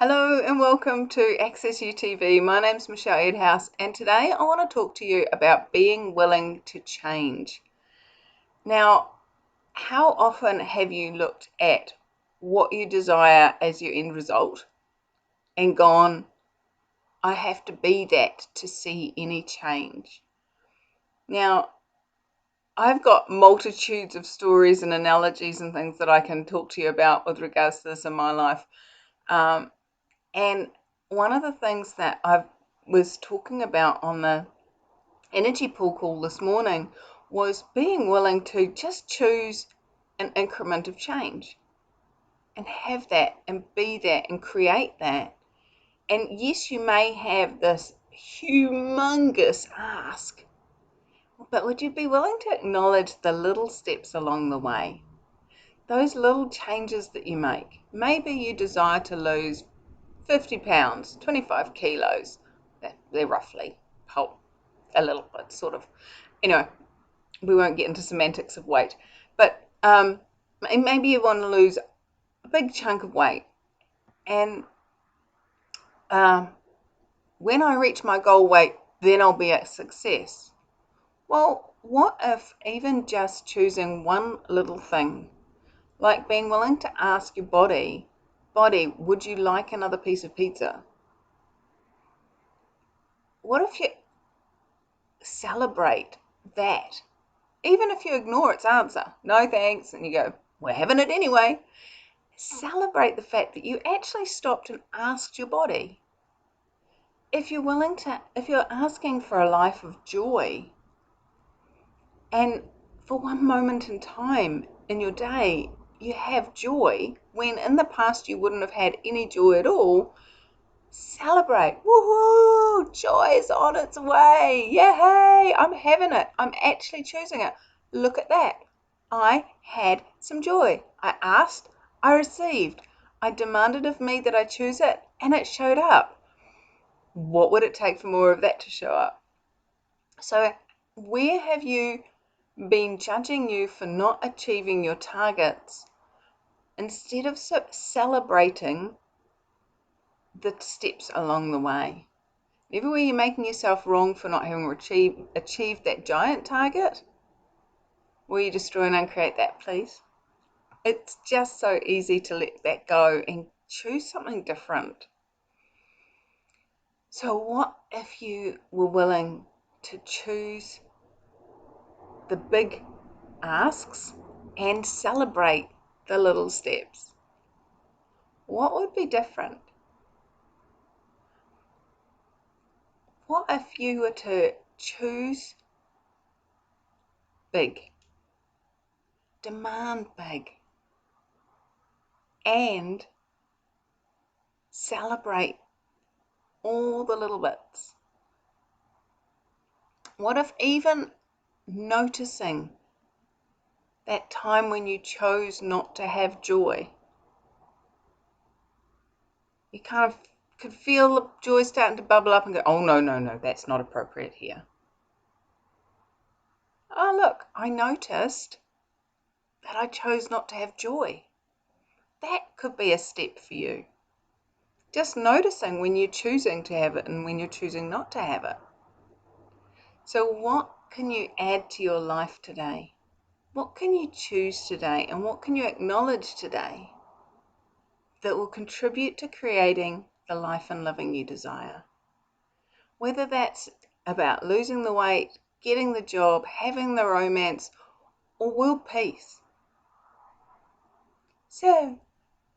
Hello and welcome to Access UTV. My name's Michelle Edhouse and today I want to talk to you about being willing to change. Now, how often have you looked at what you desire as your end result and gone, I have to be that to see any change? Now, I've got multitudes of stories and analogies and things that I can talk to you about with regards to this in my life. And one of the things that I was talking about on the energy pool call this morning was being willing to just choose an increment of change and have that and be that and create that. And yes, you may have this humongous ask, but would you be willing to acknowledge the little steps along the way? Those little changes that you make. Maybe you desire to lose 50 pounds, 25 kilos. They're roughly a little bit sort of. Anyway, we won't get into semantics of weight. But maybe you want to lose a big chunk of weight. And when I reach my goal weight, then I'll be a success. Well, what if even just choosing one little thing, like being willing to ask your body, would you like another piece of pizza? What if you celebrate that? Even if you ignore its answer, no thanks, and you go, we're having it anyway. Celebrate the fact that you actually stopped and asked your body. If you're asking for a life of joy, and for one moment in time in your day, you have joy, when in the past you wouldn't have had any joy at all, celebrate. Woohoo! Joy's on its way. Yay! I'm having it. I'm actually choosing it. Look at that. I had some joy. I asked, I received. I demanded of me that I choose it, and it showed up. What would it take for more of that to show up? So, where have you been judging you for not achieving your targets instead of celebrating the steps along the way? Everywhere you're making yourself wrong for not having achieved that giant target, will you destroy and uncreate that, please? It's just so easy to let that go and choose something different. So what if you were willing to choose the big asks and celebrate the little steps? What would be different? What if you were to choose big, demand big, and celebrate all the little bits? What if even noticing that time when you chose not to have joy, you kind of could feel the joy starting to bubble up and go, oh no, that's not appropriate here. Oh look, I noticed that I chose not to have joy. That could be a step for you. Just noticing when you're choosing to have it and when you're choosing not to have it. So what can you add to your life today? What can you choose today, and what can you acknowledge today that will contribute to creating the life and living you desire? Whether that's about losing the weight, getting the job, having the romance, or world peace. So,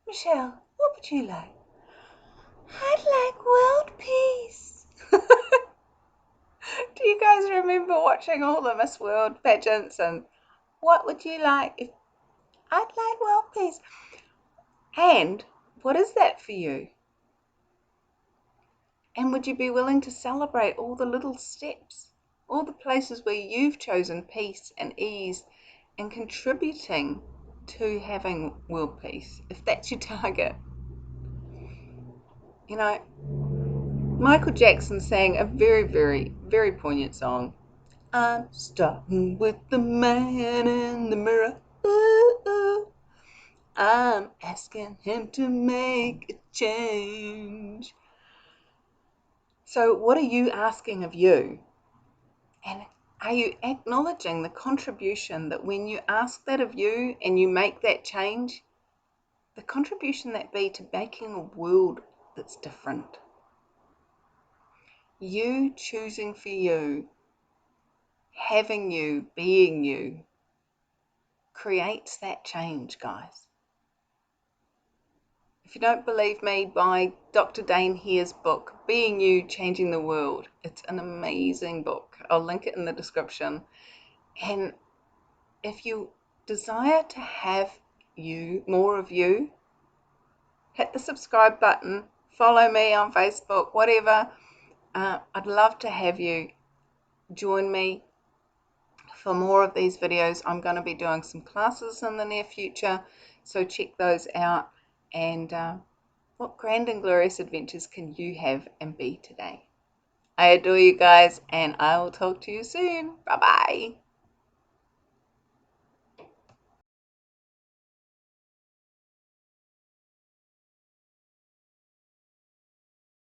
Michelle, what would you like? I'd like world peace. Do you guys remember watching all the Miss World pageants and what would you like? I'd like world peace. And what is that for you? And would you be willing to celebrate all the little steps, all the places where you've chosen peace and ease and contributing to having world peace, if that's your target? You know, Michael Jackson sang a very, very, very poignant song. I'm starting with the man in the mirror. Ooh, ooh. I'm asking him to make a change. So what are you asking of you? And are you acknowledging the contribution that when you ask that of you and you make that change, the contribution that be to making a world that's different? You choosing for you, having you, being you, creates that change, guys. If you don't believe me, buy Dr. Dane Hare's book, Being You, Changing the World. It's an amazing book. I'll link it in the description. And if you desire to have you, more of you, hit the subscribe button, follow me on Facebook, whatever. I'd love to have you join me for more of these videos. I'm going to be doing some classes in the near future, so check those out. And what grand and glorious adventures can you have and be today? I adore you guys, and I will talk to you soon. Bye bye.